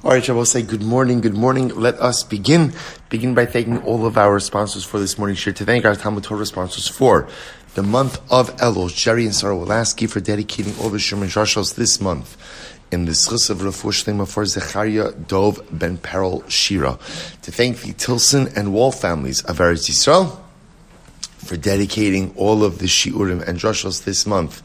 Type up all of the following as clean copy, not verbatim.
All right, Shabbos, say good morning, good morning. Let us begin. Begin by thanking all of our sponsors for this morning's share. To thank our TALMUD TORAH sponsors for the month of Elul, Jerry and Sora Wolasky, for dedicating all the Shirman Shashos this month in the zechus of refuah shleimah for Zecharya Dov ben Perel Shira. To thank the Tilson and Wohl families of Eretz Yisrael for dedicating all of the shiurim and drashos this month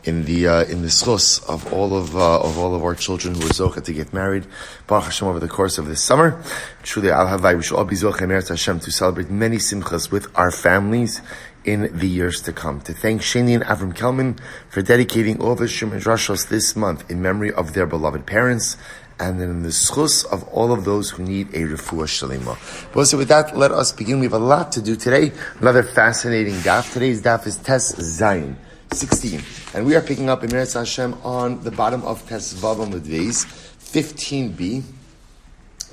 in the zechus of all of our children who are zocha to get married, Baruch Hashem, over the course of this summer. Truly, Al Havai, we should all be zocha Eretz Hashem to celebrate many simchas with our families in the years to come. To thank Shaindy and Avraham Kelman for dedicating all the shiurim and drashos this month in memory of their beloved parents, and then in the zechus of all of those who need a refuah sheleimah. But so with that, let us begin. We have a lot to do today. Another fascinating daf. Today's daf is Tes Zayin 16. And we are picking up in Eretz Hashem on the bottom of Tes Vav Amud Beis, 15b.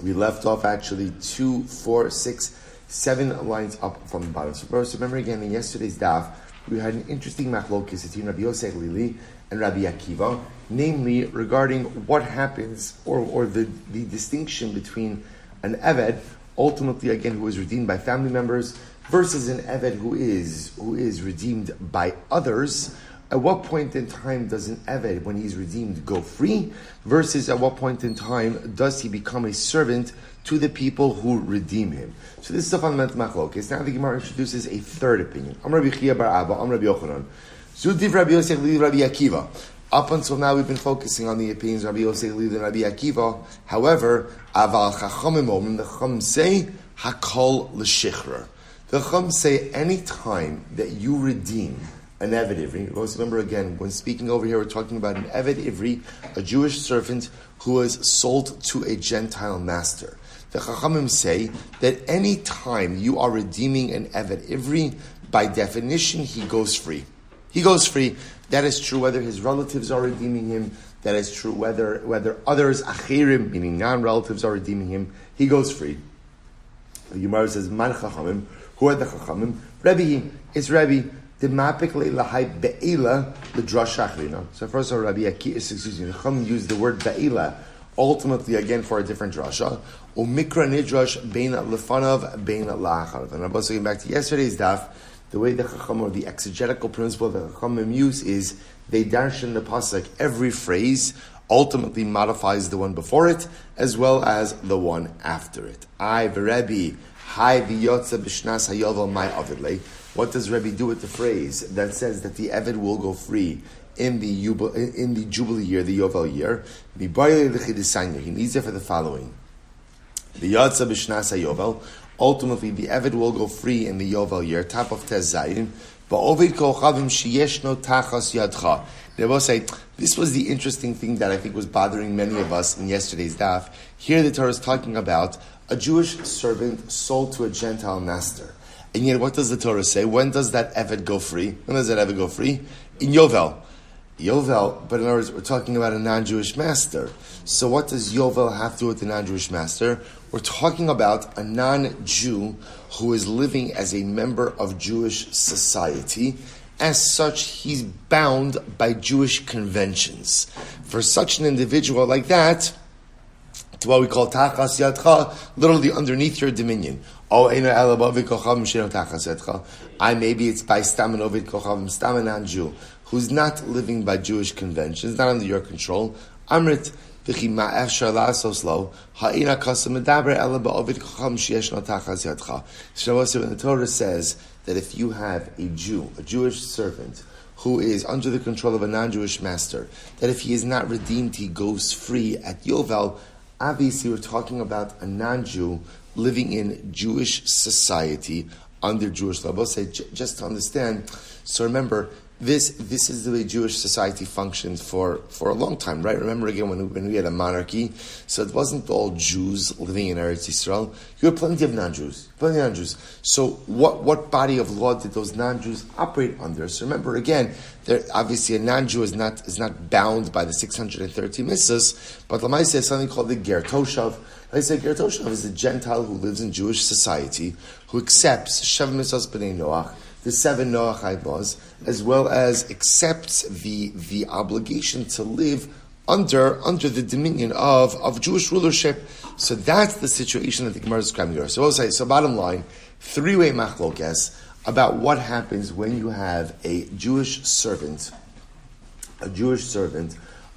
We left off actually 2, 4, 6, 7 lines up from the bottom. So first, remember again, in yesterday's daf, we had an interesting machlokes between Rabbi Yosef Lili and Rabbi Akiva, namely regarding what happens, or the distinction between an Eved, ultimately again who is redeemed by family members, versus an Eved who is redeemed by others. At what point in time does an Eved, when he's redeemed, go free? Versus at what point in time does he become a servant to the people who redeem him? So this is a fundamental machlokes. Now the Gemara introduces a third opinion. Amar Rabbi Chia bar Abba, Amar Rabbi Yochanan. Zudiv Rabbi Yosef Lili Rabbi Akiva. Up until now, we've been focusing on the opinions of Rabbi Yosef Lili and Rabbi Akiva. However, Aval Chachamim Omrim, the Chum say Hakol l'Shichrer. The Chum say any time that you redeem an Eved Ivri. Let's remember again, when speaking over here, we're talking about an Eved Ivri, a Jewish servant who was sold to a Gentile master. The Chachamim say that any time you are redeeming an Eved Ivri, by definition, he goes free. He goes free. That is true whether his relatives are redeeming him. That is true whether others, achirim, meaning non-relatives, are redeeming him. He goes free. The Gemara says, Man Chachamim. Who are the Chachamim? Rebbe is Rebbe. So first of all, Rabbi Akiva, excuse me, the Chachamim used the word be'ila, ultimately again for a different drasha. Umikra nidrash beina lefanav beina la'acharav. And I'm also getting back to yesterday's daf. The way the Chacham, or the exegetical principle that the Chachamim use, is they darshan the pasuk. Every phrase ultimately modifies the one before it, as well as the one after it. I v'Rebbe, hi v'yotza b'shnas hayovel my avidle. What does Rebbe do with the phrase that says that the Eved will go free in the Jubilee year, the Yovel year? He needs it for the following. V'yotza b'shnas hayovel. Ultimately, the Eved will go free in the Yovel year, top of Tez Zayin. They will say, this was the interesting thing that I think was bothering many of us in yesterday's daf. Here the Torah is talking about a Jewish servant sold to a Gentile master. And yet, what does the Torah say? When does that Eved go free? When does that Eved go free? In Yovel. Yovel, but in other words, we're talking about a non-Jewish master. So what does Yovel have to do with the non-Jewish master? We're talking about a non-Jew who is living as a member of Jewish society. As such, he's bound by Jewish conventions. For such an individual like that, to what we call tachas yadcha, literally underneath your dominion. Maybe it's by stam and ovid kochavim, stam and non-Jew, who's not living by Jewish conventions, not under your control. Amrit v'chi ma'efshar la'asoslo ha'ina kasam medaber ela ba'ovid kochav she'yeshno tachas yadcha. So when the Torah says that if you have a Jew, a Jewish servant, who is under the control of a non-Jewish master, that if he is not redeemed, he goes free at Yovel. Obviously, we're talking about a non-Jew living in Jewish society under Jewish law. I'll say, just to understand, so remember, this is the way Jewish society functioned for a long time, right? Remember again when we had a monarchy, so it wasn't all Jews living in Eretz Yisrael. You had plenty of non-Jews. So what body of law did those non-Jews operate under? So remember again, obviously a non-Jew is not bound by the 630 mitzvahs, but Lamaisa is something called the Ger Toshav. Like I said, Ger Toshav is a Gentile who lives in Jewish society, who accepts Shav Mitzvahs B'nai Noach, the 7 Noachide laws, as well as accepts the obligation to live under the dominion of Jewish rulership. So that's the situation that the Gemara is describing here. So we'll say, so bottom line, three-way machlokes about what happens when you have a Jewish servant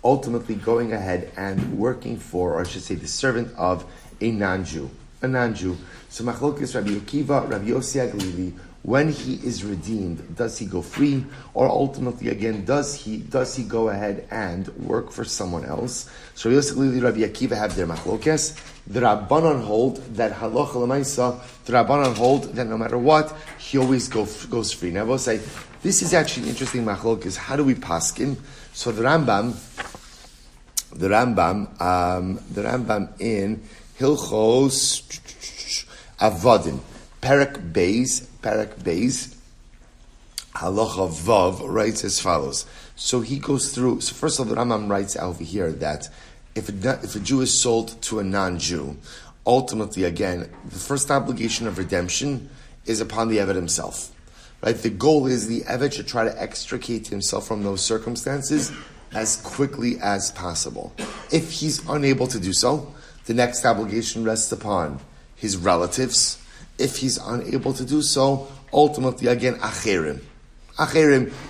ultimately going ahead and working for, or I should say, the servant of a non-Jew. So machlokes Rabbi Akiva, Rabbi Yossi Aglili, when he is redeemed, does he go free, or ultimately again does he go ahead and work for someone else? So Rabbi Yossi Aglili, Rabbi Akiva have their machlokes. The Rabbanon hold that halacha l'maisa. The Rabbanon hold that no matter what, he always goes free. Now I will say this is actually an interesting machlokes. How do we paskin? So the Rambam in Hilchos Avodim, Perek Beis, Halacha Vav, writes as follows. So he goes through. So first of all, the Rambam writes over here that if a Jew is sold to a non-Jew, ultimately, again, the first obligation of redemption is upon the Eved himself. Right? The goal is the Eved should try to extricate himself from those circumstances as quickly as possible. If he's unable to do so, the next obligation rests upon his relatives. If he's unable to do so, ultimately, again, acherim,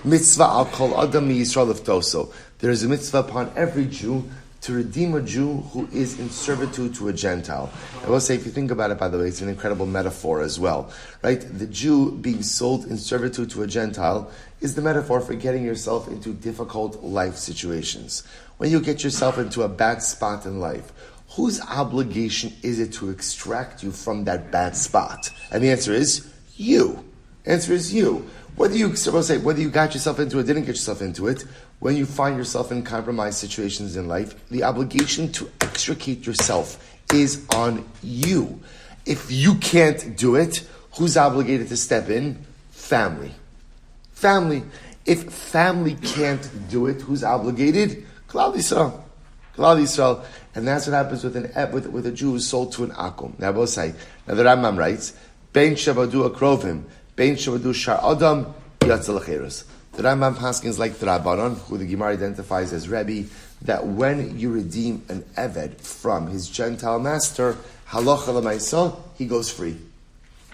mitzvah al kol adam Yisrael liftoso. There is a mitzvah upon every Jew to redeem a Jew who is in servitude to a Gentile. I will say, if you think about it, by the way, it's an incredible metaphor as well, right? The Jew being sold in servitude to a Gentile is the metaphor for getting yourself into difficult life situations. When you get yourself into a bad spot in life, whose obligation is it to extract you from that bad spot? And the answer is you. Answer is you. Whether you got yourself into it, didn't get yourself into it, when you find yourself in compromised situations in life, the obligation to extricate yourself is on you. If you can't do it, who's obligated to step in? Family. If family can't do it, who's obligated? Klal Yisrael. And that's what happens with a Jew who's sold to an akum. Now, the Rambam writes, Bein shavadu akrovim, Bein shavadu shar adam, yatzal acherus. The Rambam paskins like the Rabbanon, who the Gemara identifies as Rebbe, that when you redeem an Eved from his Gentile master, halacha l'maisa, he goes free.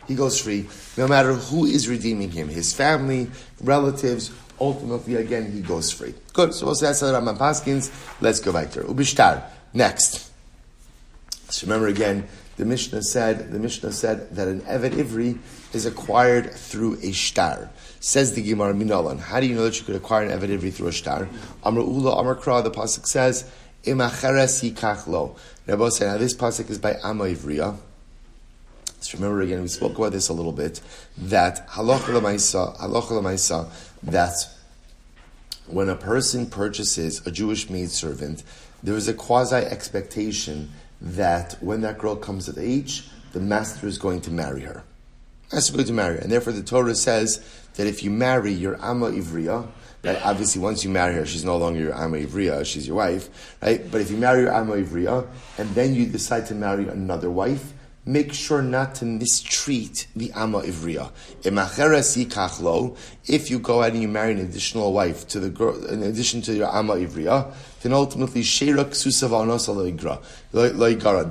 He goes free, no matter who is redeeming him, his family, relatives. Ultimately, again, he goes free. Good. So that's the Rambam paskins. Let's go back there. Ubishtar. Next. So remember again, the Mishnah said that an Eved Ivri is acquired through a shtar. Says the Gemara Minolan. How do you know that you could acquire an Eved Ivri through a shtar? Amr Ula, Amr Kra, the pasuk says, Imacheres yikach lo. Now this pasuk is by Amma Ivriya. So remember again, we spoke about this a little bit, that halacha l'maisa, that when a person purchases a Jewish maidservant, there is a quasi-expectation that when that girl comes of age, the master is going to marry her. And therefore the Torah says that if you marry your Amma Ivriya, right, obviously once you marry her, she's no longer your Amma Ivriya, she's your wife, right? But if you marry your Amma Ivriya, and then you decide to marry another wife, make sure not to mistreat the Amma Ivriya. If you go ahead and you marry an additional wife to the girl, in addition to your Amma Ivriya, then ultimately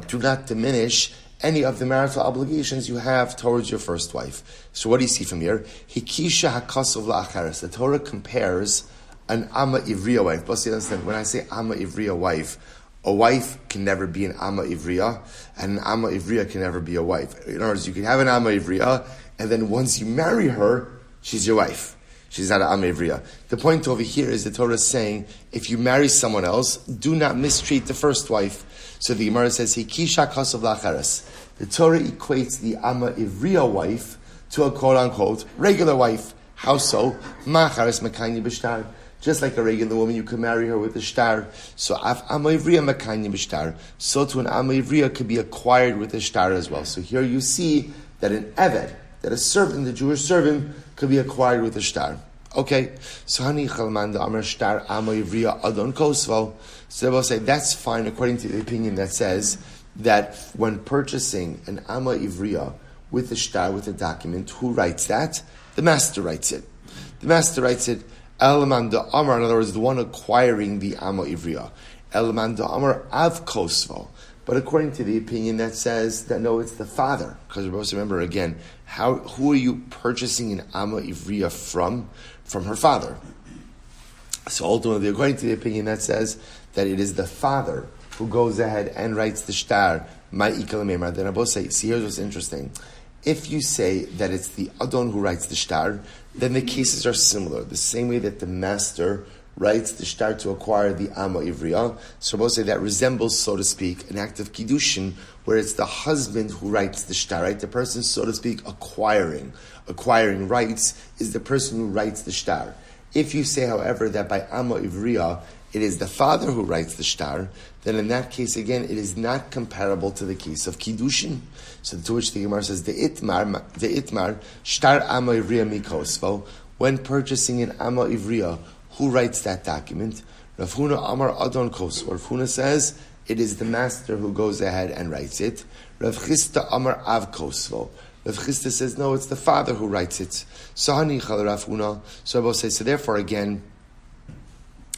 do not diminish any of the marital obligations you have towards your first wife. So what do you see from here? The Torah compares an Amma Ivriya wife. But you understand, when I say Amma Ivriya wife, a wife can never be an Amma Ivriya, and an Amma Ivriya can never be a wife. In other words, you can have an Amma Ivriya, and then once you marry her, she's your wife. She's not an Amma Ivriya. The point over here is the Torah is saying, if you marry someone else, do not mistreat the first wife. So the Gemara says, Hikisha kasav lacharas. The Torah equates the Amma Ivriya wife to a quote-unquote regular wife. How so? Macharas makanya b'shtar. Just like a regular woman, you can marry her with a shtar. So Amma Ivriya makanya b'shtar. So to an Amma Ivriya could be acquired with a shtar as well. So here you see that an Eved, that a servant, the Jewish servant, could be acquired with a shtar. Okay, so Hani Chalman the Amar Shtar Amma Ivriya Adon Kosvo. So they will say that's fine according to the opinion that says that when purchasing an Amma Ivriya with a shtar, with a document, who writes that? The master writes it. The master writes it. Elman the Amar, in other words, the one acquiring the Amma Ivriya. Elman Amar Av Kosvo. But according to the opinion that says that no, it's the father. Because we're supposed to remember again, who are you purchasing an Amma Ivriya from? From her father. So ultimately, according to the opinion that says that it is the father who goes ahead and writes the shtar, then Abba say, see, here's what's interesting. If you say that it's the Adon who writes the shtar, then the cases are similar. The same way that the master writes the shtar to acquire the Amma Ivriya. So Abba say that resembles, so to speak, an act of Kiddushin, where it's the husband who writes the shtar, right? The person, so to speak, acquiring rights is the person who writes the shtar. If you say, however, that by Amma Ivriya, it is the father who writes the shtar, then in that case, again, it is not comparable to the case of Kiddushin. So to which the Gemara says, the itmar, shtar Amma Ivriya mikosvo, when purchasing an Amma Ivriya, who writes that document? Rav Huna Amar Adon Kosvo. Rav Huna says, it is the master who goes ahead and writes it. Rav Chisda Amar Av Kosvo. Rav Chisda says, no, it's the father who writes it. So Hanichal Rav Huna. So Abba says, so therefore again,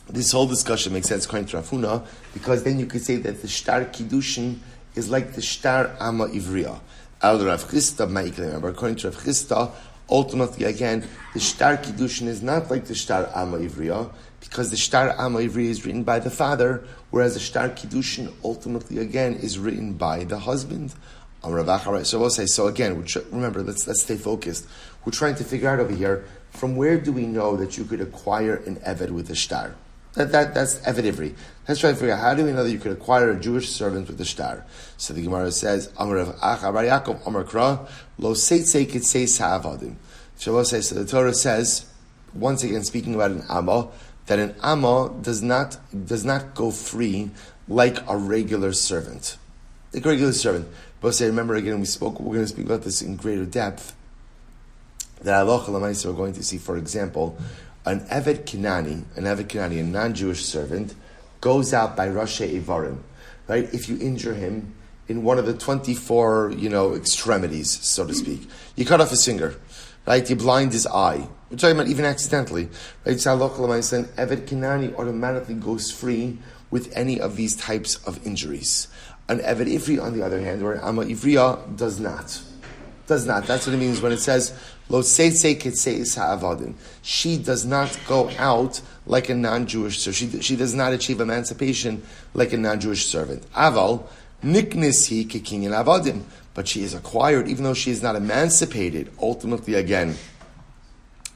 this whole discussion makes sense according to Rav Huna, because then you could say that the shtar Kiddushin is like the shtar Amma Ivriya. Al Rav Chisda Ma'ikle. But according to Rav Chisda, ultimately again, the shtar Kiddushin is not like the shtar Amma Ivriya, because the shtar Amma Ivriya is written by the father, whereas the shtar Kiddushin ultimately again is written by the husband. So we'll say, so again, remember, let's stay focused. We're trying to figure out over here, from where do we know that you could acquire an Eved with a shtar? That's Eved Ivri. Let's try to figure out, how do we know that you could acquire a Jewish servant with a shtar? So the Gemara says, Amar Rav Bar Yaakov, Amar Kra, Lo Seitzei Kitzei Sa'avadim. So we'll say, so the Torah says, once again speaking about an Amma, that an Amma does not go free like a regular servant. Like a regular servant. But say, remember again, we're going to speak about this in greater depth. That halacha l'maaseh, we're going to see, for example, an Eved Kinani, a non-Jewish servant, goes out by Rashi Ivarim, right? If you injure him in one of the 24, extremities, so to speak, you cut off his finger, right? You blind his eye. We're talking about even accidentally, right? So halacha l'maaseh, an Eved Kinani automatically goes free with any of these types of injuries. An Eved Ivri, on the other hand, or an Amma Ivriya, does not. That's what it means when it says, Lo Seitzei Kitzei Sa'avadim. She does not go out like a non-Jewish servant. She does not achieve emancipation like a non-Jewish servant. Aval, Niknis hi Kikinyan Avadim. But she is acquired, even though she is not emancipated, ultimately again,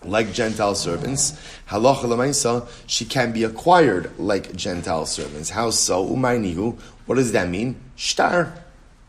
like Gentile servants. Halacha l'maisa, she can be acquired like Gentile servants. How so? Umaynihu. What does that mean? Shtar.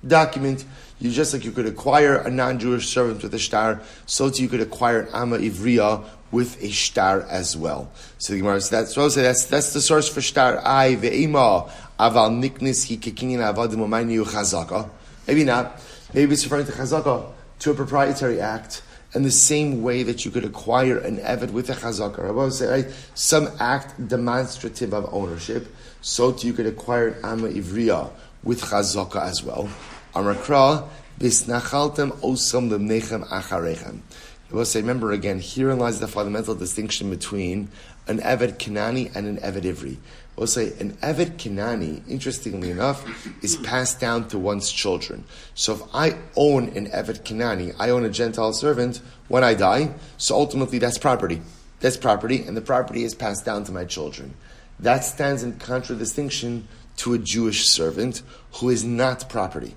Document. Just like you could acquire a non-Jewish servant with a shtar, so too you could acquire an Amma Ivriya with a shtar as well. So the Gemara says, that's the source for shtar. Ay ve'ima aval niknis hi kekinyan avadim umaynihu chazaka. Maybe not. Maybe it's referring to chazaka, to a proprietary act. And the same way that you could acquire an Eved with a chazaka, Rabbi say, right? Some act demonstrative of ownership, so too you could acquire an Amma Ivriya with chazaka as well. Amrakra bisnachaltem osam lemnechem acharechem. Rabbi say, remember again, herein lies the fundamental distinction between an Eved Kinani and an Eved Ivri. We'll say an Eved Kinani, interestingly enough, is passed down to one's children. So if I own an Eved Kinani, I own a Gentile servant, when I die, so ultimately that's property. That's property, and the property is passed down to my children. That stands in contradistinction to a Jewish servant who is not property.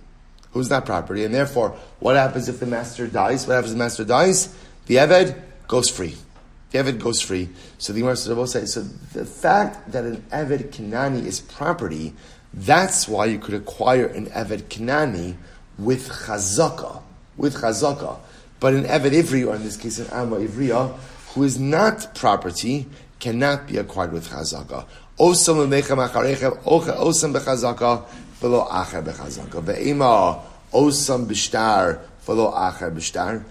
Who's not property, and therefore, what happens if the master dies? What happens if the master dies? The Eved goes free. The Eved goes free. So the Gemara says, so the fact that an Eved Kinani is property, that's why you could acquire an Eved Kinani with chazaka. But an Eved Ivri, or in this case an Amma Ivriya, who is not property, cannot be acquired with chazaka. Osam lemechem acharechem, osam bechazaka, v'lo acher bechazaka. Ve'ima osam b'shtar, v'lo acher b'shtar.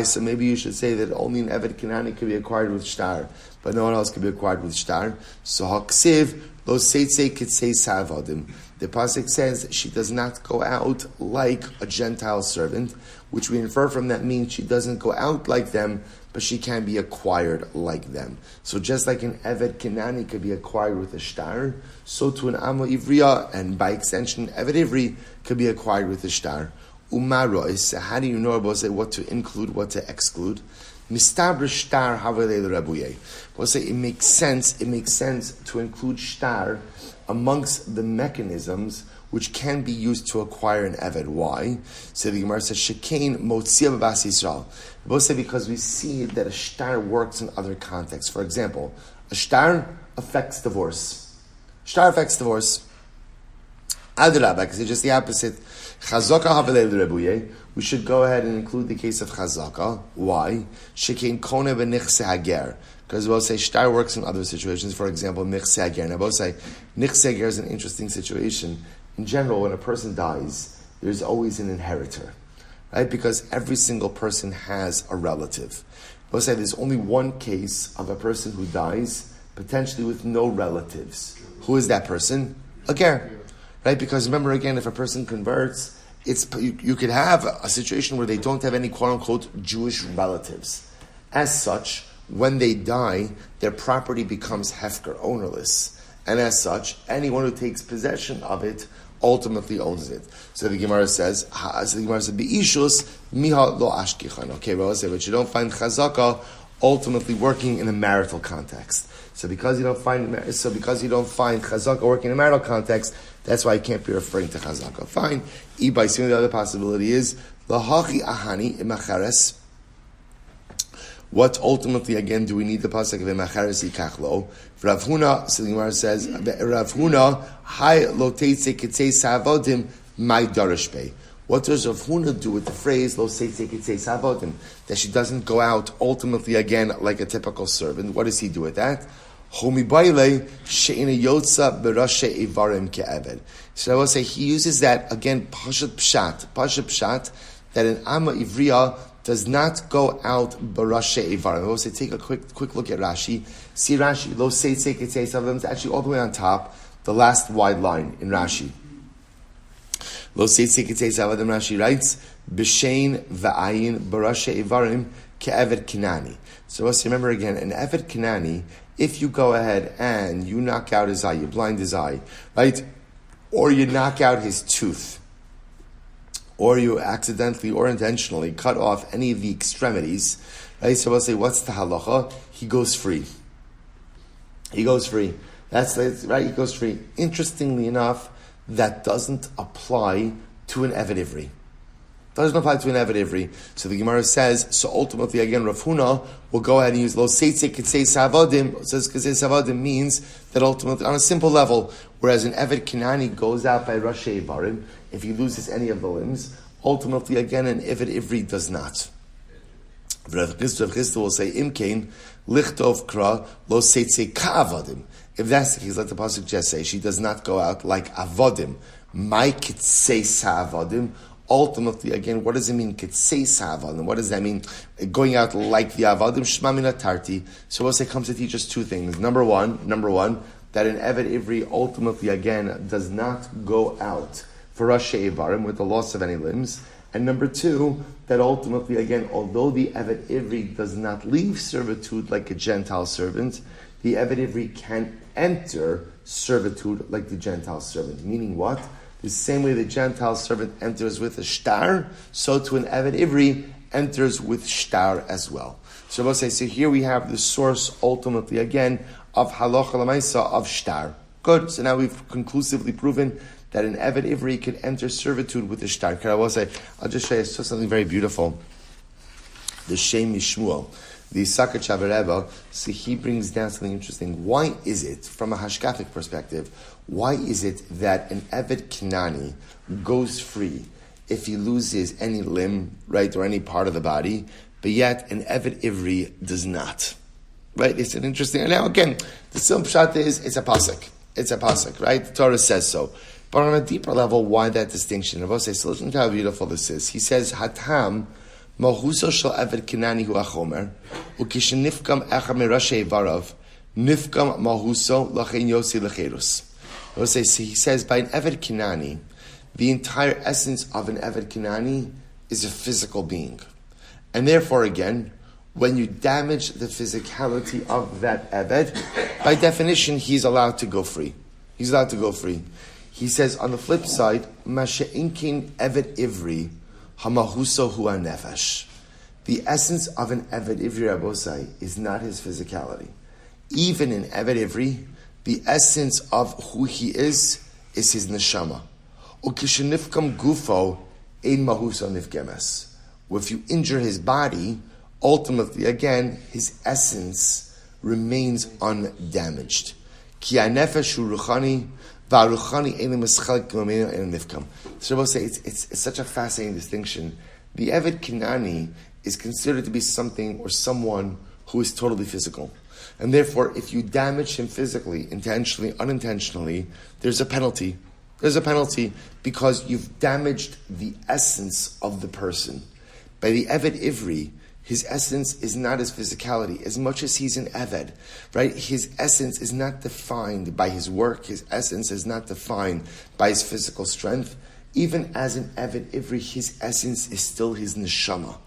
So maybe you should say that only an Eved Kinani could be acquired with shtar, but no one else could be acquired with shtar. So haksiv lo seitzei kitzei sa'avadim. The pasuk says that she does not go out like a Gentile servant, which we infer from that means she doesn't go out like them but she can be acquired like them. So just like an Eved Kenani could be acquired with a shtar, so to an Amo Ivriya, and by extension, Eved Ivri could be acquired with a shtar. Umarois, how do you know about what to include, what to exclude? Mistabr shtar havelei l'rabuye. We'll say it makes sense to include shtar amongst the mechanisms which can be used to acquire an Eved. Why? So the Gemara says, Shekain motzia b'bas Yisrael. We'll say because we see that a shtar works in other contexts. For example, a shtar affects divorce. Shtar affects divorce. Adrabah, because it's just the opposite. Chazaka havelei l'rabuye. We should go ahead and include the case of chazaka. Why? Shekain kone v'nichse hager. Because we'll say shtar works in other situations. For example, nichse hager. Now we'll say nichse hager is an interesting situation. In general, when a person dies, there's always an inheritor, right? Because every single person has a relative. We'll say there's only one case of a person who dies, potentially with no relatives. Who is that person? A ger, right? Because remember again, if a person converts, you could have a situation where they don't have any quote-unquote Jewish relatives. As such, when they die, their property becomes hefker, ownerless. And as such, anyone who takes possession of it ultimately owns it. So the Gemara says, "Beishus miha lo ashkichan." Okay, well, let's say, but you don't find chazaka ultimately working in a marital context. So because you don't find chazaka working in a marital context, that's why you can't be referring to chazaka. Fine. By seeing the other possibility is lahachi ahani imachares. What ultimately, again, do we need the pasuk of imachares ikachlo? Rav Huna, so the Gemara says, Rav Huna, hai lo teitze kitzei savodim, my darashpe. What does Rav Huna do with the phrase lo teitze kitzei savodim? That she doesn't go out ultimately again like a typical servant. What does he do with that? Homi baile she'ina yotza berashe ivarim ke'eved. So I will say he uses that again pashat pshat that an amma ivriya does not go out barashe ivarim. I will say take a quick look at Rashi. See Rashi, lo seitze kitzei savodim, it's actually all the way on top, the last wide line in Rashi. Lo seitze kitzei savodim, Rashi writes, b'shein v'ayin barashe ivarim ke'eved kinani. So let's remember again, an eved kinani, if you go ahead and you knock out his eye, you blind his eye, right? Or you knock out his tooth, or you accidentally or intentionally cut off any of the extremities, right? So we'll say, what's the halacha? He goes free. He goes free. That's right, he goes free. Interestingly enough, that doesn't apply to an Eved Ivri. Doesn't apply to an Eved Ivri. So the Gemara says, so ultimately again, Rav Huna will go ahead and use lo seitze kitzei savodim. It says kitzei savodim means that ultimately, on a simple level, whereas an Eved Kinani goes out by Rashi Ivarim, if he loses any of the limbs, ultimately again, an Eved Ivri does not. Rav Chisda will say, Imkein, lichtov kra, lo seitze ka'avodim. If that's the case, let the pasuk just say, she does not go out like avodim. My kitzei sa'avodim. Ultimately, again, what does it mean? Kitzei sa'avodim. What does that mean? Going out like the avodim, shma min tarti. So we'll say comes to teach us two things. Number one, that an Eved Ivri ultimately, again, does not go out for Rashi Ivarim with the loss of any limbs. And number two, that ultimately, again, although the Eved Ivri does not leave servitude like a Gentile servant, the Eved Ivri can enter servitude like the Gentile servant. Meaning what? The same way the Gentile servant enters with a shtar, so to an Eved Ivri enters with shtar as well. So we'll say, so here we have the source ultimately, again, of halacha l'maisa of shtar. Good. So now we've conclusively proven that an Eved Ivri could enter servitude with the shtar. I will say, I'll just show you something very beautiful. The Shem Shmuel, the Zecharya Dov, so he brings down something interesting. Why is it, from a hashkafic perspective, why is it that an Eved Kinani goes free if he loses any limb, right, or any part of the body, but yet an Eved Ivri does not? Right? It's an interesting. And now again, the simple pshat is it's a pasuk. It's a pasuk, right? The Torah says so. But on a deeper level, why that distinction? Rabbi says, so listen to how beautiful this is. He says, Hatam mahuso shel Eved Kinani hu achomer ukishenifkam echa mirashe varav nifkam mahuso lachen yosi lecherus. Rabbi says, so he says, by an Eved Kinani, the entire essence of an Eved Kinani is a physical being. And therefore, again, when you damage the physicality of that Eved, by definition, he's allowed to go free. He's allowed to go free. He says, on the flip side, Masha'inkin Eved Ivri, Hamahuso Hua Nefesh. The essence of an Eved Ivri Rabosai is not his physicality. Even in Eved Ivri, the essence of who he is his neshama. Ukishenifkam gufo ein mahuso nifgemes. If you injure his body, ultimately, again, his essence remains undamaged. Ki hanefesh hu ruchani, va'ruchani ein mischalek g'mamenu ein nifkam. So I will say it's such a fascinating distinction. The Eved Kinani is considered to be something or someone who is totally physical. And therefore, if you damage him physically, intentionally, unintentionally, there's a penalty. There's a penalty because you've damaged the essence of the person. By the Eved Ivri, his essence is not his physicality. As much as he's an Eved, right? His essence is not defined by his work. His essence is not defined by his physical strength. Even as an Eved Ivri, his essence is still his neshama.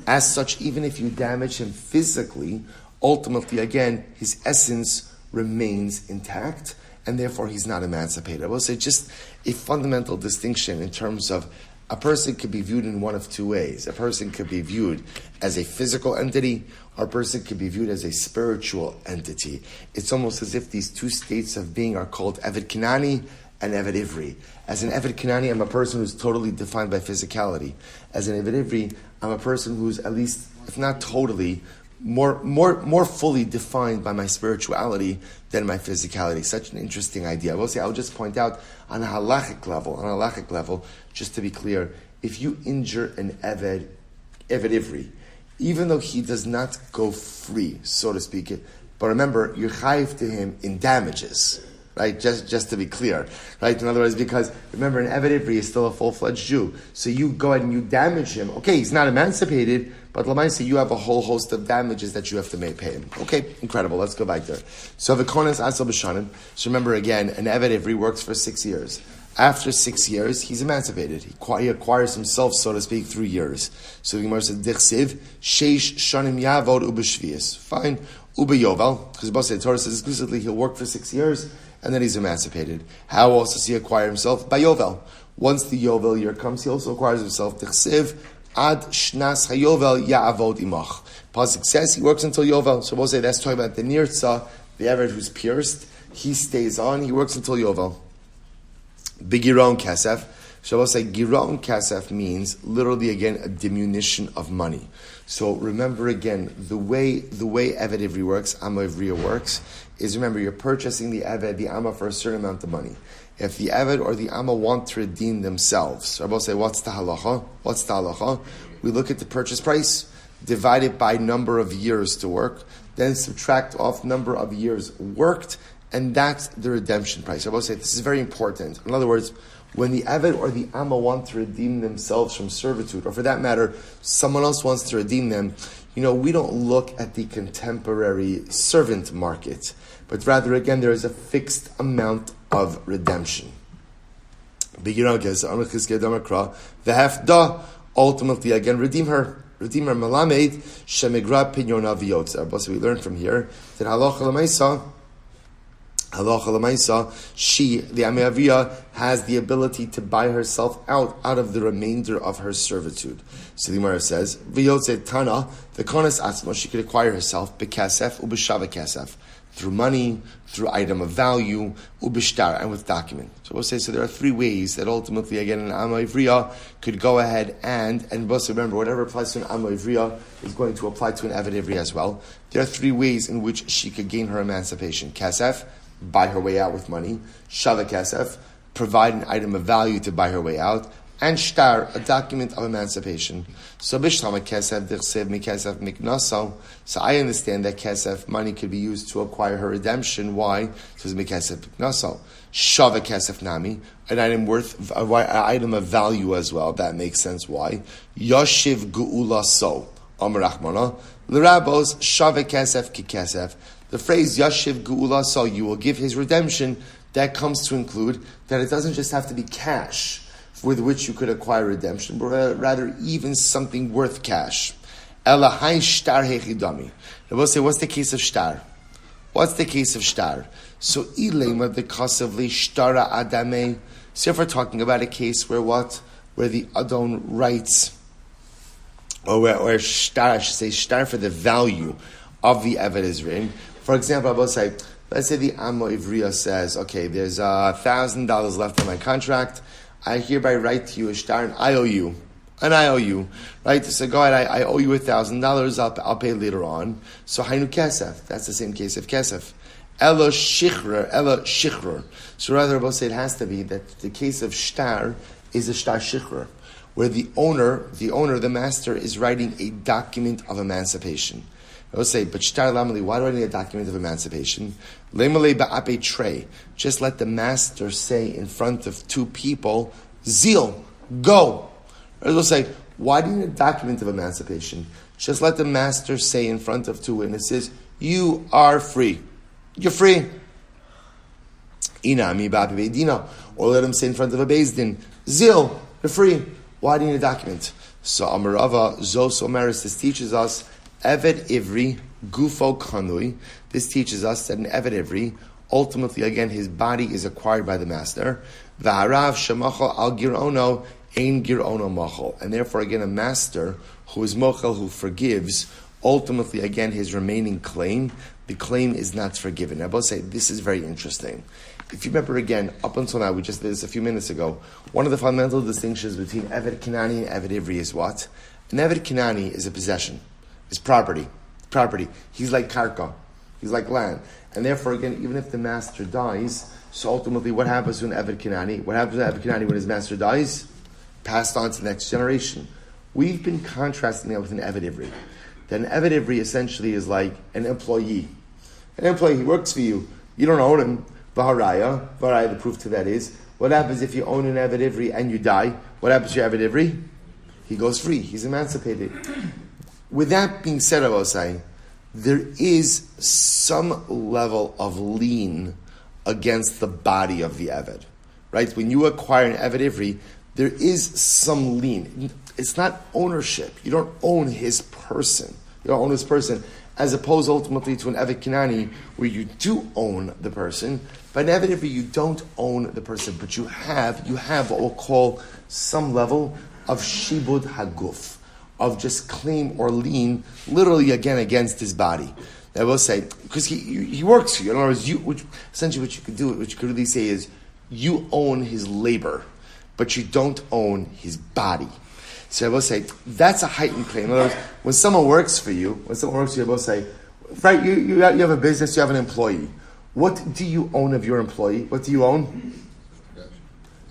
As such, even if you damage him physically, ultimately, again, his essence remains intact, and therefore he's not emancipated. I will say just a fundamental distinction in terms of a person could be viewed in one of two ways. A person could be viewed as a physical entity, or a person could be viewed as a spiritual entity. It's almost as if these two states of being are called Eved Kinani and Eved Ivri. As an Eved Kinani, I'm a person who's totally defined by physicality. As an Eved Ivri, I'm a person who's at least, if not totally, more fully defined by my spirituality than my physicality. Such an interesting idea. I'll just point out on a halachic level, just to be clear, if you injure an Eved Ivri, even though he does not go free, so to speak, but remember, you're chayiv to him in damages. Right, just to be clear, right? In other words, because remember, an Eved Ivri is still a full-fledged Jew, so you go ahead and you damage him. Okay, he's not emancipated, but Lamaisa, you have a whole host of damages that you have to pay him. Okay, incredible. Let's go back there. So the Konas Asal B'Shanim. So remember again, an Eved Ivri works for 6 years. After 6 years, he's emancipated. He acquires himself, so to speak, through years. So the Gemara says, Dichsiv Sheish Shanim Yavod Ubeshvius. Fine, Ubeyovel, because the Torah says exclusively he'll work for 6 years. And then he's emancipated. How else does he acquire himself? By Yovel. Once the Yovel year comes, he also acquires himself. Tichsiv ad shnas hayovel ya'avod imach. Pasuk says he works until Yovel. So we'll say that's talking about the nirtza, the Eved who's pierced. He stays on. He works until Yovel. Bigiron kasef. So we'll say giron kasef means literally again a diminution of money. So remember again the way Eved Ivri works, Amma Ivriya works. Is remember, you're purchasing the Eved, the Amma, for a certain amount of money. If the Eved or the Amma want to redeem themselves, so I will say, what's the halacha? We look at the purchase price, divide it by number of years to work, then subtract off number of years worked, and that's the redemption price. I will say, this is very important. In other words, when the Eved or the Amma want to redeem themselves from servitude, or for that matter, someone else wants to redeem them, we don't look at the contemporary servant market, but rather, again, there is a fixed amount of redemption. Ultimately, again, redeem her. Malamed shemigra pinyona v'yotzer. But we learn from here that halacha l'maisa, she, the Ameavia, has the ability to buy herself out of the remainder of her servitude. So the Gemara says, v'yotzer tana, the konas atzma, she could acquire herself, bekasef ubeshava kasef, through money, through item of value, ubishtar, and with document. So we'll say, so there are 3 ways that ultimately, again, an Amma Ivriya could go ahead and we'll remember, whatever applies to an Amma Ivriya is going to apply to an Eved Ivri as well. There are 3 ways in which she could gain her emancipation. Kasef, buy her way out with money. Shava kasef, provide an item of value to buy her way out. And shtar, a document of emancipation. So bishlama kesef dichsev mikesef miknaso. So I understand that kesef money could be used to acquire her redemption. Why? Because mikesef miknaso. Shava kesef nami, an item an item of value as well. That makes sense. Why? Yoshiv geula so. Amar Rachmana l'rabos shava kesef ki kesef. The phrase Yashiv geula so, you will give his redemption. That comes to include that it doesn't just have to be cash with which you could acquire redemption, but rather even something worth cash. Ela hai shtar hechidami. I will say, what's the case of shtar? What's the case of shtar? So ilema the kasavli shtara adame. So if we're talking about a case where what? Where the adon writes, or where shtar, I should say shtar for the value of the eved is written. For example, I will say, let's say the Amo Ivriya says, okay, there's $1,000 left on my contract. I hereby write to you a shtar, an IOU. An IOU, right? So go ahead, I owe you $1,000, I'll pay later on. So hainu kesef, that's the same case of kesef. Elo shichrur. So rather, Rabbi say it has to be that the case of shtar is a shtar shichrur, where the owner, the master, is writing a document of emancipation. I will say, but shtar lamali, why do I need a document of emancipation? Lemale ba'ape trey. Just let the master say in front of two people, zeal, go. I will say, why do you need a document of emancipation? Just let the master say in front of two witnesses, you are free. You're free. Inami ba'ape beidina. Or let him say in front of a beis din, zeal, you're free. Why do you need a document? So Amarava Zos Omeris, this teaches us Eved Ivri, Gufo Kanui. This teaches us that an Eved Ivri, ultimately, again, his body is acquired by the master. V'harav Shemachal al Girono, Ein Girono Machal. And therefore, again, a master who is Mochel, who forgives, ultimately, again, his remaining claim, the claim is not forgiven. I will say, this is very interesting. If you remember again, up until now, we just did this a few minutes ago, one of the fundamental distinctions between Eved Kinani and Eved Ivri is what? An Eved Kinani is a possession. Is property. He's like karka. He's like land. And therefore, again, even if the master dies, so ultimately what happens to an Eved Kinani? What happens to an Eved Kinani when his master dies? Passed on to the next generation. We've been contrasting that with an Eved Ivri. That an Eved Ivri essentially is like an employee. An employee, he works for you. You don't own him. Vaharaya, the proof to that is, what happens if you own an Eved Ivri and you die? What happens to your Eved Ivri? He goes free. He's emancipated. With that being said, I will say, there is some level of lien against the body of the Eved. Right? When you acquire an Eved Ivri, there is some lien. It's not ownership. You don't own his person. You don't own his person, as opposed ultimately to an Eved Kinani, where you do own the person. But an Eved Ivri, you don't own the person, but you have what we'll call some level of shibud haguf, of just claim or lien, literally again against his body. I will say, because he works for you. In other words, essentially what you could really say is, you own his labor, but you don't own his body. So I will say, that's a heightened claim. In other words, when someone works for you, I will say, right, you have a business, you have an employee. What do you own of your employee? What do you own?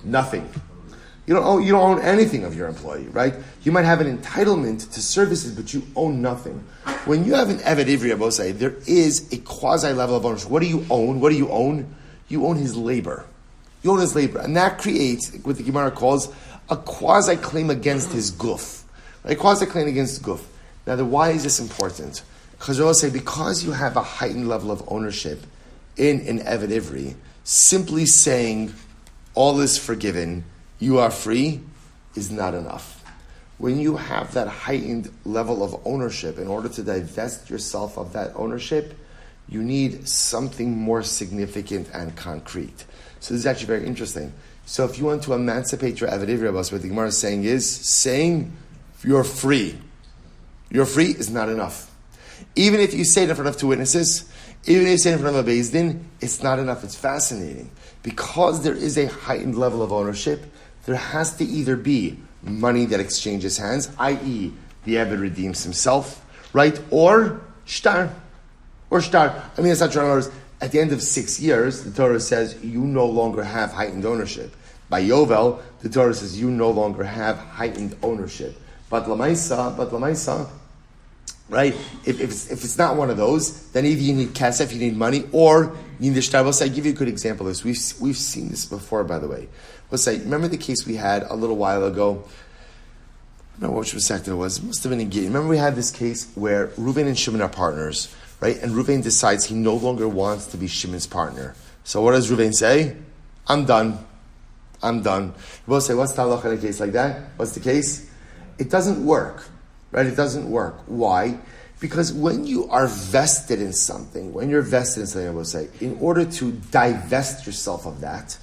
Nothing. You don't own anything of your employee, right? You might have an entitlement to services, but you own nothing. When you have an Eved Ivri, I will say, there is a quasi level of ownership. What do you own? You own his labor. You own his labor. And that creates what the Gemara calls a quasi-claim against his guf. A quasi-claim against guf. Now, why is this important? Because I will say, because you have a heightened level of ownership in an Eved Ivri, simply saying, all is forgiven, you are free, is not enough. When you have that heightened level of ownership, in order to divest yourself of that ownership, you need something more significant and concrete. So this is actually very interesting. So if you want to emancipate your Eved Ivri, what the Gemara is saying you're free. You're free is not enough. Even if you say it in front of two witnesses, even if you say it in front of a beis din, it's not enough. It's fascinating. Because there is a heightened level of ownership, there has to either be money that exchanges hands, i.e. the Eved redeems himself, right? Or shtar. I mean, it's not true. At the end of 6 years, the Torah says you no longer have heightened ownership. By Yovel, the Torah says you no longer have heightened ownership. But Lamaisa, right? If it's not one of those, then either you need kesef, you need money, or you need the shtar. I'll give you a good example of this. We've seen this before, by the way. Let's say, remember the case we had a little while ago? I don't know which sector it was. It must have been in Gid. Remember we had this case where Reuven and Shimon are partners, right? And Reuven decides he no longer wants to be Shimon's partner. So what does Reuven say? I'm done. We'll say, what's the halacha in a case like that? What's the case? It doesn't work. right? It doesn't work. Why? Because when you are vested in something, I will say, in order to divest yourself of that,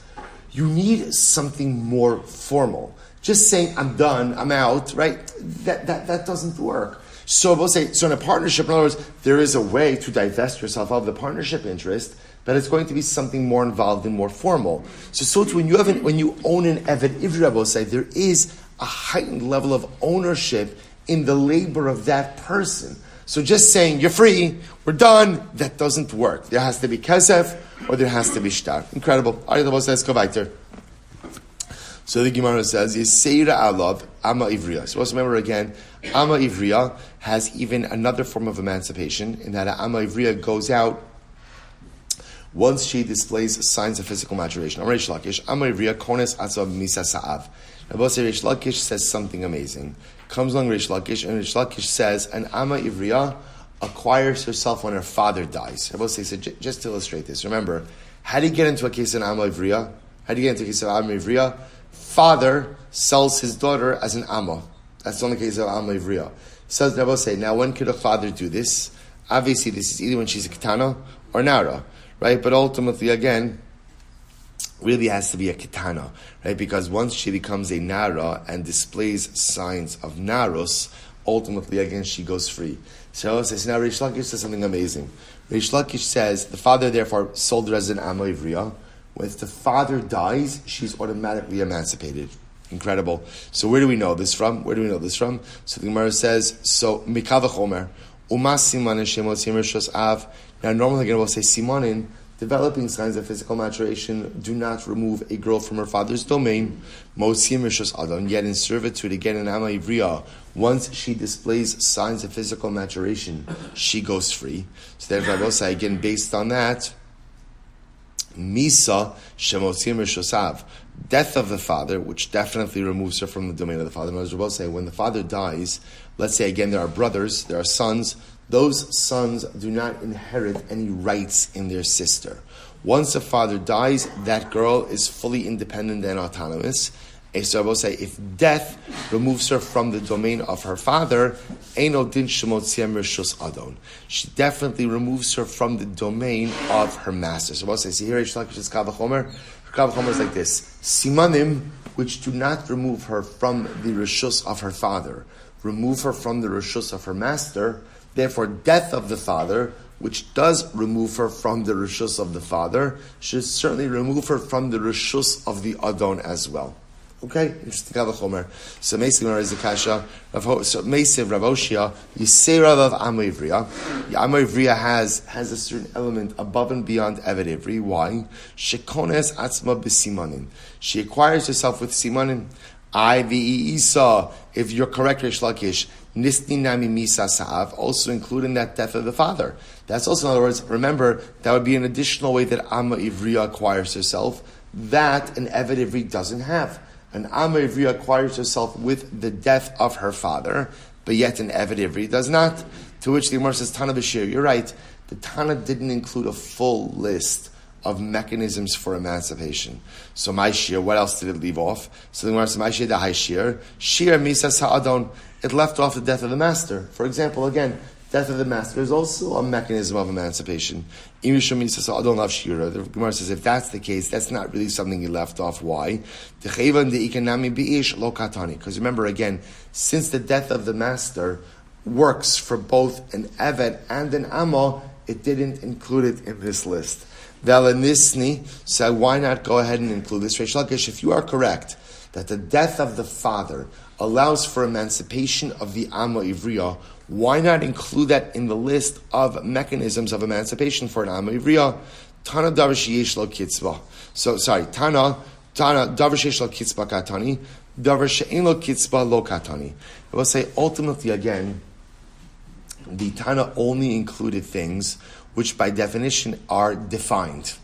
you need something more formal. Just saying, I'm done, I'm out, right? That doesn't work. So we'll say, so in a partnership, in other words, there is a way to divest yourself of the partnership interest, but it's going to be something more involved and more formal. So it's when you own an Eved Ivri, we'll say, there is a heightened level of ownership in the labor of that person. So just saying, you're free, we're done, that doesn't work. There has to be kesef, or there has to be shtar. Incredible. Let's go weiter. So the Gemara says, Yisera alav ama ivriya. So let's remember again, ama ivriya has even another form of emancipation, in that ama ivriya goes out once she displays signs of physical maturation. Ama Reish Lakish, ama ivriya kones atzav misa sa'av. Now Reish Lakish says something amazing. Comes along Reish Lakish, and Reish Lakish says, an ama ivriya acquires herself when her father dies. I will say, so just to illustrate this, remember, how do you get into a case of ama ivriya? How do you get into a case of ama ivriya? Father sells his daughter as an amma. That's the only case of amma ivriya. Says Rabbi say, now when could a father do this? Obviously, this is either when she's a ketana or nara, right? But ultimately, again, really has to be a ketana, right? Because once she becomes a nara and displays signs of narus, ultimately, again, she goes free. So says now Reish Lakish says something amazing. Reish Lakish says the father therefore sold her as an amma ivriya. If the father dies, she's automatically emancipated. Incredible. So where do we know this from? So the Gemara says, so Mikal v'chomer, umas simanin shemot simer shos av. Now normally again we'll say simanin, developing signs of physical maturation, do not remove a girl from her father's domain. Mot simer shos adon, yet in servitude again in ama ivriya, once she displays signs of physical maturation, she goes free. So therefore I will say again based on that, Misa shemotzim shosav, death of the father, which definitely removes her from the domain of the father. As we'll say, when the father dies, let's say again there are brothers, there are sons. Those sons do not inherit any rights in their sister. Once the father dies, that girl is fully independent and autonomous. So I will say, if death removes her from the domain of her father, Eino din shemotzim reshus adon. She definitely removes her from the domain of her master. So I will say, see here, Shlakish's Kavachomer. Her Kavachomer is like this: simanim, which do not remove her from the reshus of her father, remove her from the reshus of her master. Therefore, death of the father, which does remove her from the reshus of the father, should certainly remove her from the reshus of the adon as well. Okay, interesting Kavachomer. So basically, is the kasha. So Mesiv Rav Oshia, Yisera of Amma Ivriya. Amma Ivriya has a certain element above and beyond Eved Ivri. Why? Shekones atzma b'simanin. She acquires herself with simanin. Isa. If you're correct, Reish Lakish, Nisni nami misa sa'av, also including that death of the father. That's also, in other words, remember that would be an additional way that Amma Ivriya acquires herself that an Eved Ivri doesn't have. An Amma Ivri acquires herself with the death of her father, but yet an Eved Ivri does not. To which the Gemara says, Tana B'Shir, you're right. The Tana didn't include a full list of mechanisms for emancipation. So my shir, what else did it leave off? So the Gemara says, my shir, the high shir misa sa'adon. It left off the death of the master. For example, again, death of the master is also a mechanism of emancipation. The Gemara says, if that's the case, that's not really something he left off. Why? Because remember, again, since the death of the master works for both an Eved and an Amma, it didn't include it in this list. So why not go ahead and include this? Reish Lakish, if you are correct that the death of the father allows for emancipation of the Amma Ivriya, why not include that in the list of mechanisms of emancipation for an Amma Ivriya? Tana davar sheyesh lo kitzba. So, sorry, Tana davar sheyesh lo kitzba katani, davar she'en lo kitzba lo katani. I will say, ultimately, again, the Tana only included things which by definition are defined.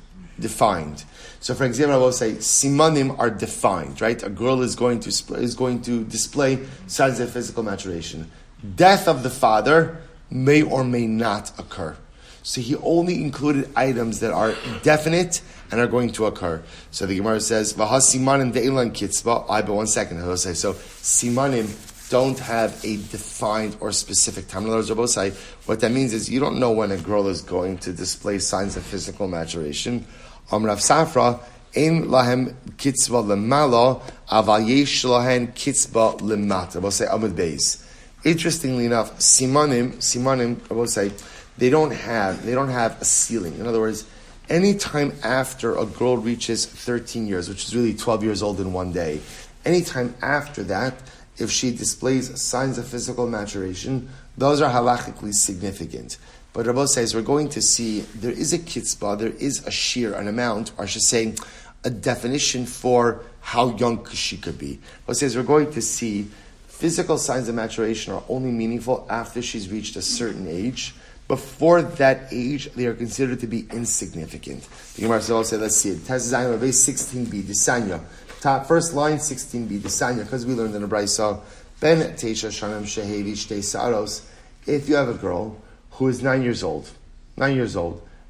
So, for example, I will say simanim are defined, right? A girl is going to display signs of physical maturation. Death of the father may or may not occur. So he only included items that are definite and are going to occur. So the Gemara says, "V'ha simanim de'ilan kitzba." But 1 second, I will say so. Simanim don't have a defined or specific time. In other words, Rabbi say, what that means is you don't know when a girl is going to display signs of physical maturation. Rav Safra, ein lahem kitzba lemala, aval yesh lahen kitzba lemata. Rabbi say, Amud Beis. Interestingly enough, simanim, Rabbi say, they don't have a ceiling. In other words, anytime after a girl reaches 13 years, which is really 12 years old in one day, anytime after that, if she displays signs of physical maturation, those are halachically significant. But Rabbi says we're going to see there is a kitzbah, there is a shear, an amount, or I should say a definition for how young she could be. Rabbi says we're going to see physical signs of maturation are only meaningful after she's reached a certain age. Before that age, they are considered to be insignificant. The Gemara says, let's see it. Taz Zayin Rabbi 16b, Disanya. Top first line 16b, Disanya, because we learned in the Brayso, Ben Teisha Shanim Shehevi Shtei Saros. If you have a girl who is 9 years old,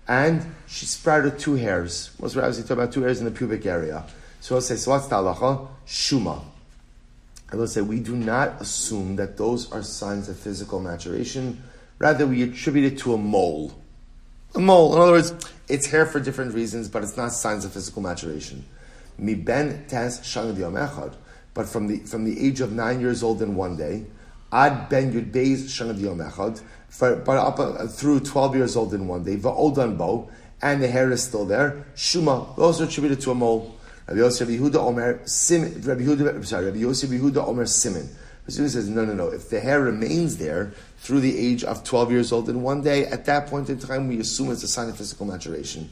and she sprouted 2 hairs. Most rabbis talk about 2 hairs in the pubic area. So I'll say, so what's the halacha? Shuma. And they'll say, we do not assume that those are signs of physical maturation. Rather, we attribute it to a mole. A mole. In other words, it's hair for different reasons, but it's not signs of physical maturation. Mi ben tes shana diyom echad. But from the age of 9 years old in one day, ad ben yud beis shana diyom echad, but up through 12 years old in one day, va'odan bo, and the hair is still there, shuma. Those are attributed to a mole. Rabbi Yosef Yehuda Omer Simon. Rabbi Yosef Yehuda Omer Simon. The student says, no. If the hair remains there through the age of 12 years old in one day, at that point in time, we assume it's a sign of physical maturation.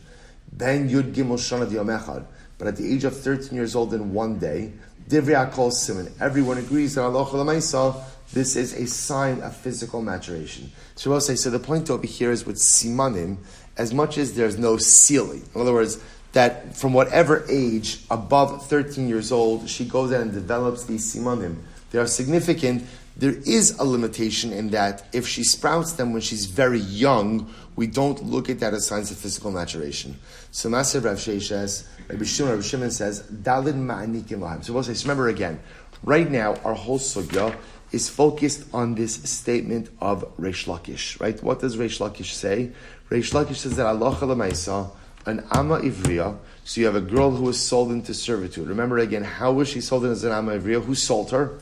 Ben Yud Gimel Shana Diyom Echad. But at the age of 13 years old in one day, Divrei HaKol Simon. Everyone agrees that Halacha L'Maisa, this is a sign of physical maturation. So we'll say, so the point over here is with Simanim, as much as there's no ceiling. In other words, that from whatever age, above 13 years old, she goes out and develops these Simanim. They are significant. There is a limitation in that if she sprouts them when she's very young, we don't look at that as signs of physical maturation. So Maser Rav Sheshes, Rabbi Shimon says, Dalid ma'anikim lahem. So we'll say, so remember again, right now our whole sugya is focused on this statement of Reish Lakish, right? What does Reish Lakish say? Reish Lakish says that Allah Chalamaisa, an Amma Ivriya, so you have a girl who was sold into servitude. Remember again, how was she sold in as an Amma Ivriya? Who sold her?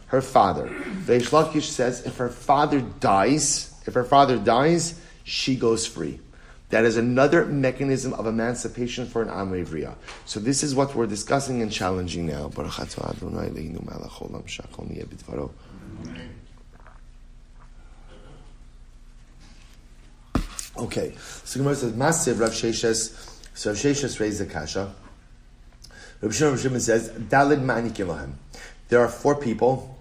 Her father. Reish Lakish says if her father dies, she goes free. That is another mechanism of emancipation for an Amma Ivriya. So this is what we're discussing and challenging now. Okay, so Gemara says, Massive Rav Sheshes, so Rav Sheshes raised the kasha. Rabbi Shimon says, Dalid ma'anikim lahem. There are 4 people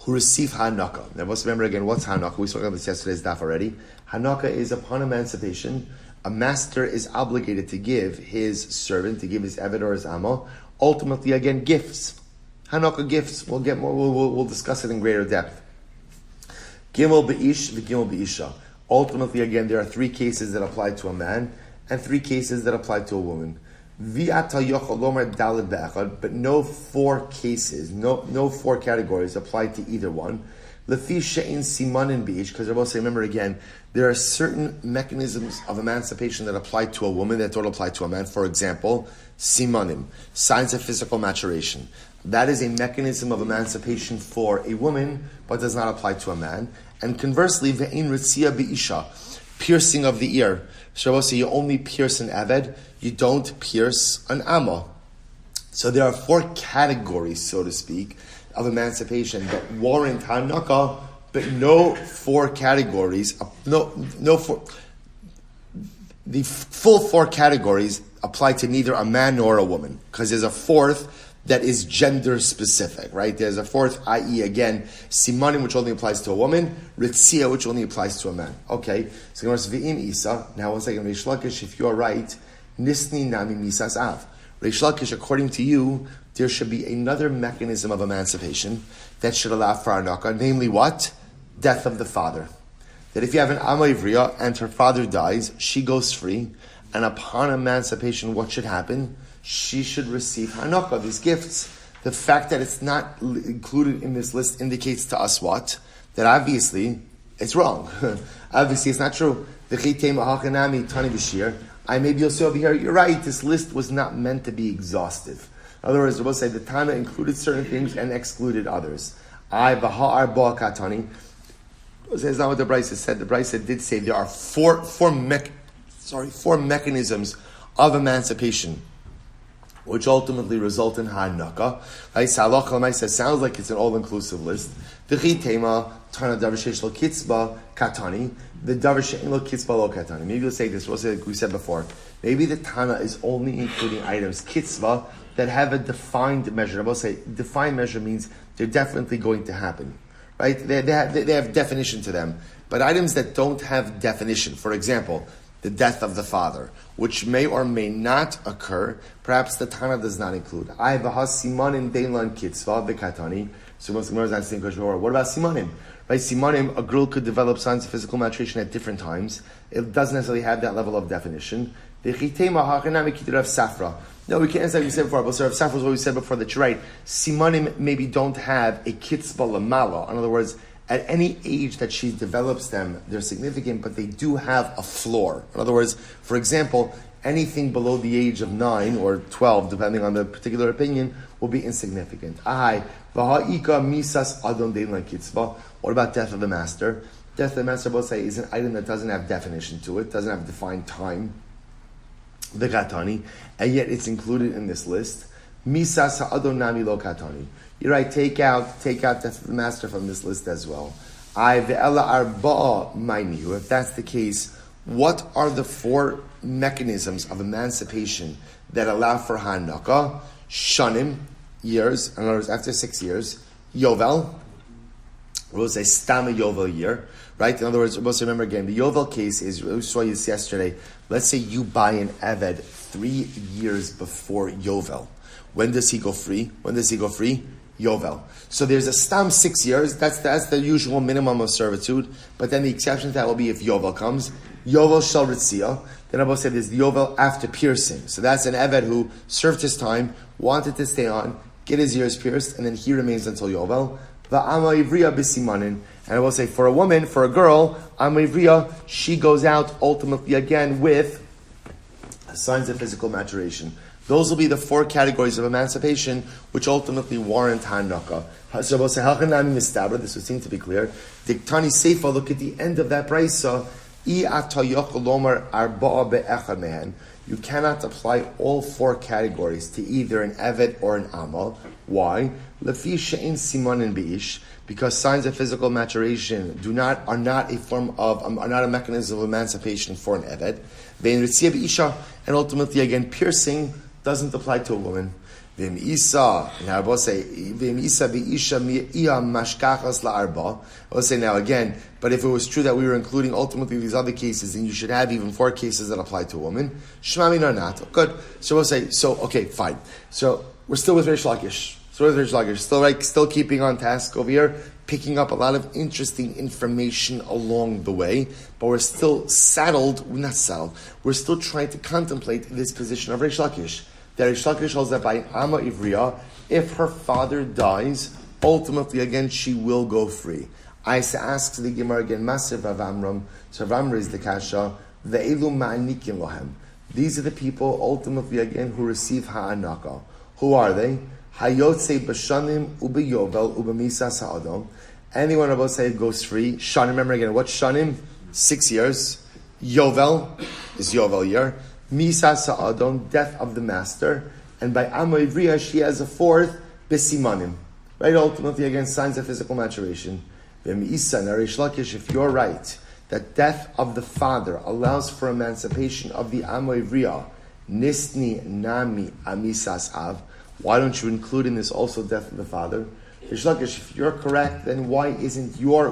who receive Hanaka. Now let's remember again, what's Hanaka? We spoke about this yesterday's daf already. Hanaka is upon emancipation, a master is obligated to give his servant, to give his eved or his amma, ultimately again, gifts. Hanaka gifts. We'll get more, we'll discuss it in greater depth. Gimel be'ish, v'gimel be'isha. Ultimately, again, there are 3 cases that apply to a man and 3 cases that apply to a woman. But no 4 cases, no 4 categories apply to either one. Because they're both saying, remember again, there are certain mechanisms of emancipation that apply to a woman that don't apply to a man. For example, simanim, signs of physical maturation. That is a mechanism of emancipation for a woman, but does not apply to a man. And conversely, ve'in ritzia bi'isha, piercing of the ear. So you only pierce an eved, you don't pierce an amma. So there are 4 categories, so to speak, of emancipation that warrant hanaka, but no 4 categories, the full 4 categories apply to neither a man nor a woman, because there's a 4th that is gender specific, right? There's a 4th, i.e. again, simanim, which only applies to a woman, ritzia, which only applies to a man. Okay, so v'im isa. Now, one second, Reish Lakish, if you are right, nisni nami misas av. Reish Lakish, according to you, there should be another mechanism of emancipation that should allow for anaka, namely what? Death of the father. That if you have an Amma Ivriya and her father dies, she goes free, and upon emancipation, what should happen? She should receive hanaka, these gifts The fact that it's not included in this list indicates to us what? That obviously it's wrong. Obviously it's not true. I maybe you'll see over here, you're right, this list was not meant to be exhaustive. In other words, we'll say the Tana included certain things and excluded others. That's not what the Brisa said. The Brisa did say there are four mechanisms of emancipation, which ultimately result in Hanaka. Sounds like it's an all-inclusive list. The Maybe we'll say this, we'll say like we said before. Maybe the Tana is only including items, kitzvah, that have a defined measure. I will say defined measure means they're definitely going to happen. Right? They have definition to them. But items that don't have definition, for example, the death of the father, which may or may not occur, perhaps the Tana does not include. So what about simanim? Right, simanim, a girl could develop signs of physical maturation at different times. It doesn't necessarily have that level of definition. No, we can't say what we said before, but Rav Safra is what we said before, that you're right. Simanim maybe don't have a kitzba lamala. In other words, at any age that she develops them, they're significant, but they do have a floor. In other words, for example, anything below the age of 9 or 12, depending on the particular opinion, will be insignificant. What about death of the master? Death of the master, we'll say, is an item that doesn't have definition to it, doesn't have defined time. The katani, and yet it's included in this list. Misas ha'adon nami lo katani. You're right, take out death of the master from this list as well. If that's the case, what are the four mechanisms of emancipation that allow for Hanaka? Shanim, years, in other words, after 6 years. Yovel, we'll say Stama Yovel year, right? In other words, we'll remember again, the Yovel case is, we saw this yesterday, let's say you buy an Eved 3 years before Yovel. When does he go free? Yovel. So there's a Stam 6 years, that's the usual minimum of servitude, but then the exception to that will be if Yovel comes. Yovel shel Ritzia. Then I will say there's the Yovel after piercing. So that's an Eved who served his time, wanted to stay on, get his ears pierced, and then he remains until Yovel. Va'ama ivriya b'simanin. And I will say for a woman, for a girl, Ama ivriya, she goes out ultimately again with signs of physical maturation. Those will be the four categories of emancipation which ultimately warrant Hanaka. So we'll say, this would seem to be clear. Diktani Seifa, look at the end of that brisa. You cannot apply all four categories to either an Evet or an Amal. Why? Because signs of physical maturation are not a mechanism of emancipation for an Evet. And ultimately, again, piercing doesn't apply to a woman. Now, I will say now again, but if it was true that we were including ultimately these other cases, then you should have even 4 cases that apply to a woman. Shmamin or not. Good. So we'll say, okay, fine. So we're still with Reish Lakish. Still keeping on task over here, picking up a lot of interesting information along the way, but we're still we're still trying to contemplate this position of Reish Lakish. That Reish Lakish holds that by Ama Ivriya, if her father dies, ultimately again she will go free. I ask the Gemara again, Maser Vavamram, so Avram is the Kasha, Ve'elu Ma'anikim Lohem. These are the people ultimately again who receive Ha'anaka. Who are they? Hayotze B'Shanim U'Beyovel U'B'Misa Sa'adom. Anyone about say goes free. Shanim, remember again, what's Shanim? 6 years. Yovel is Yovel year. Misa Sa'adon, death of the master, and by Amma Ivriya she has a 4th, Besimanim. Right, ultimately again, signs of physical maturation. V'mi'isa Reish Lakish, if you're right, that death of the father allows for emancipation of the Amma Ivriya, Nisni Nami Amisas Av, why don't you include in this also death of the father? Reish Lakish, if you're correct, then why isn't your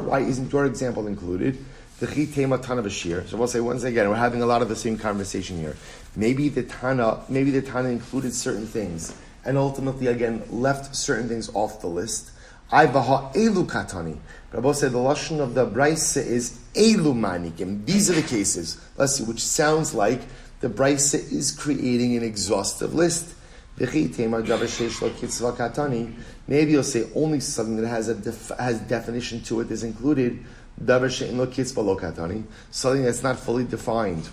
example included? So we'll say once again, we're having a lot of the same conversation here. Maybe the Tana included certain things, and ultimately again left certain things off the list. Elu katani. Rabbi said the lashon of the brisa is elu manikim. These are the cases. Let's see, which sounds like the brisa is creating an exhaustive list. Maybe you'll say only something that has definition to it is included. Something that's not fully defined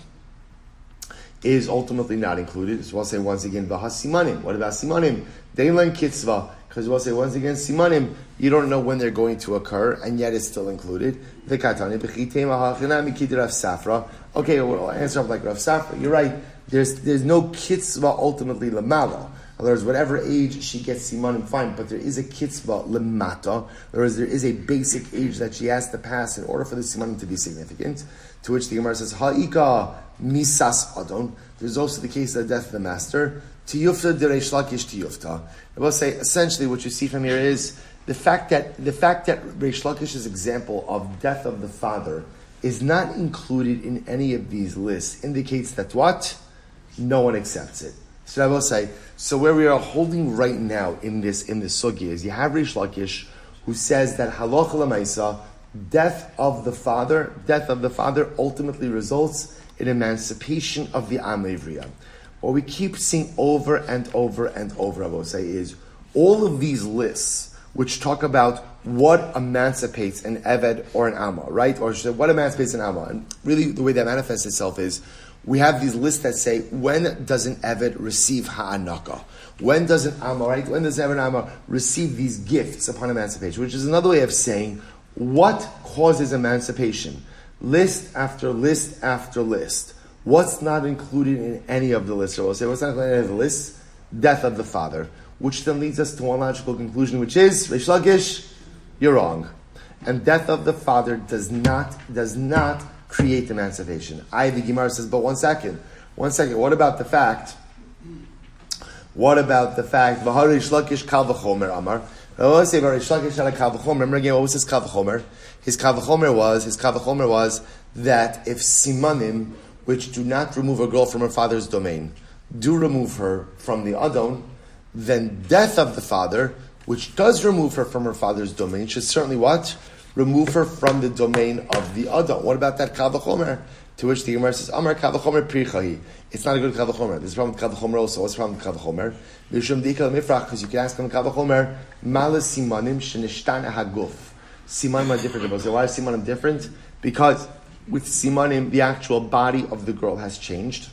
is ultimately not included. So we'll say once again, V'hasimanim. What about simanim? Deilan kitzva. Because we'll say once again, simanim, you don't know when they're going to occur, and yet it's still included. V'katani b'chitema ha'chinami kid Rav Safra. Okay, well, I'll answer up like Rav Safra. You're right. There's no kitzva ultimately lamala. In other words, whatever age she gets simanim, fine, but there is a kitzva lemata. In other words, there is a basic age that she has to pass in order for the simanim to be significant. To which the Gemara says, ha'ika misas adon. There's also the case of the death of the master. Tiyufta de Reish Lakish tiyufta. I will say, essentially, what you see from here is the fact that Reish Lakish's example of death of the father is not included in any of these lists indicates that what? No one accepts it. So I will say, so where we are holding right now in this sugi is you have Reish Lakish who says that halacha l'maisa, death of the father ultimately results in emancipation of the Am Ivriya. What we keep seeing over and over and over, I will say, is all of these lists which talk about what emancipates an Eved or an Amma, right? Or what emancipates an Amma. And really the way that manifests itself is we have these lists that say, when does an Eved receive ha'anaka? When does an Amma, right? When does an Amma receive these gifts upon emancipation? Which is another way of saying, what causes emancipation? List after list after list. What's not included in any of the lists? Or we'll say, what's not included in any of the lists? Death of the father. Which then leads us to one logical conclusion, which is, Reish Lakish, you're wrong. And death of the father does not create emancipation. The Gemara says, but one second, what about the fact, V'harish Lakish kal v'chomer amar. Let's say Reish Lakish had a kal v'chomer. Remember again, what was his kal v'chomer? His kal v'chomer was that if simanim, which do not remove a girl from her father's domain, do remove her from the Adon, then death of the father, which does remove her from her father's domain, should certainly what? Remove her from the domain of the Adon. What about that kal v'chomer? To which the Gemara says, Amar kal v'chomer prichahi. It's not a good kal v'chomer. There's a problem with kal v'chomer also. What's the problem with kal v'chomer? Because you can ask him kal v'chomer, mala simanim shenishtana haguf. Simanim are different. Why are simanim different? Because with simanim, the actual body of the girl has changed.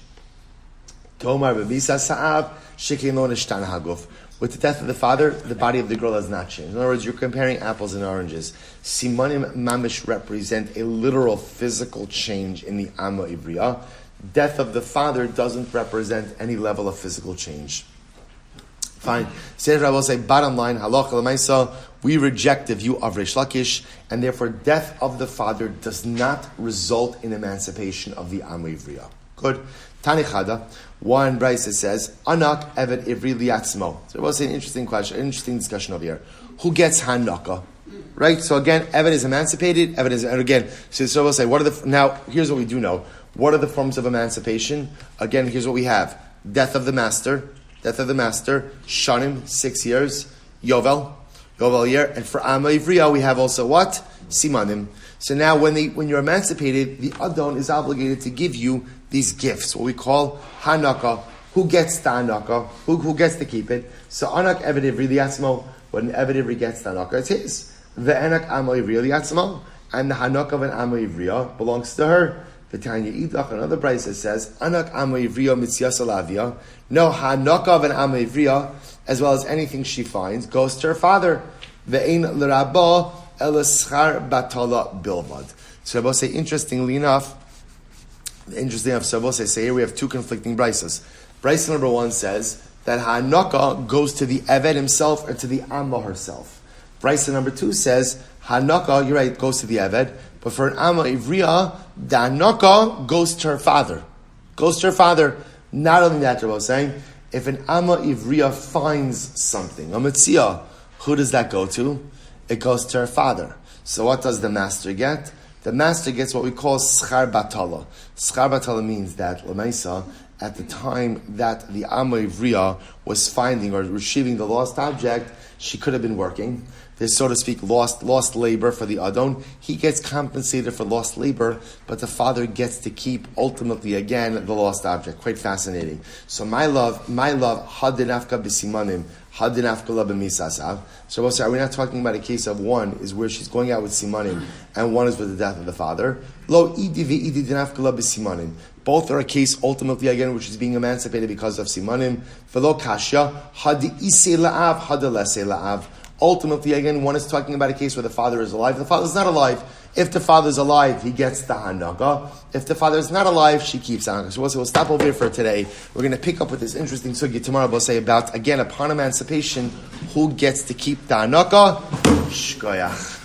Tomar b'visa sa'av shekein nishtana haguf. With the death of the father, the body of the girl has not changed. In other words, you're comparing apples and oranges. Simanim mamish represent a literal physical change in the Amma Ivriya. Death of the father doesn't represent any level of physical change. Fine. I will say, bottom line, halacha l'maisa, we reject the view of Reish Lakish, and therefore death of the father does not result in emancipation of the Amma Ivriya. Good. Tani Chada, one Brisa says, Anak Eved Ivri Liatzmo. So I will say an interesting question, an interesting discussion over here. Who gets Hanaka? Right? So again, Eved is emancipated, and again, so I will say, now, here's what we do know. What are the forms of emancipation? Again, here's what we have. Death of the master, Shanim, 6 years, Yovel year, and for Amma Ivriya, we have also what? Simanim. So now when you're emancipated, the Adon is obligated to give you these gifts, what we call Hanaka. Who gets the Hanaka? Who gets to keep it? So Anak Eved Ivri Liatzmo, when Eved Ivri gets the Hanaka, it's his. The Anak Amma Ivri Liatzmo, and the Hanaka of an Amma Ivriya belongs to her. The Tanya Idach, another Brisa says, Anak Amma Ivriya Mitziyas Alavia. No, Hanaka of an Amma Ivriya, as well as anything she finds, goes to her father. Ve'ein l'rabah elaschar batala bilvad. So I will say, interestingly enough, so I will say here we have two conflicting Brisas. Brisa number 1 says that Hanaka goes to the Eved himself or to the Amma herself. Brisa number 2 says Hanaka, you're right, goes to the Eved, but for an Amma Ivriya, the Hanaka goes to her father. Not only that, I was saying, if an Amma Ivriya finds something, a Metzia, who does that go to? It goes to her father. So what does the master get? The master gets what we call schar batala. Schar batala means that, l'maisa, at the time that the Amma Ivriya was finding or retrieving the lost object, She could have been working. There's, so to speak, lost labor for the Adon. He gets compensated for lost labor, but the father gets to keep, ultimately, again, the lost object. Quite fascinating. So my love, hadinafka b'simanim, hadinafka la b'misasav. So we'll say, are we not talking about a case of one is where she's going out with simanim, and one is with the death of the father? Lo idi v'idi dinafka la b'simanim. Both are a case, ultimately, again, which is being emancipated because of simanim. V'lo kasha, hadi ise la'av, hada lese la'av. Ultimately, again, one is talking about a case where the father is alive. The father is not alive. If the father is alive, he gets the hanaka. If the father is not alive, she keeps the hanaka. So we'll stop over here for today. We're going to pick up with this interesting sugya tomorrow. We'll say about, again, upon emancipation, who gets to keep the hanaka? Shkoyach.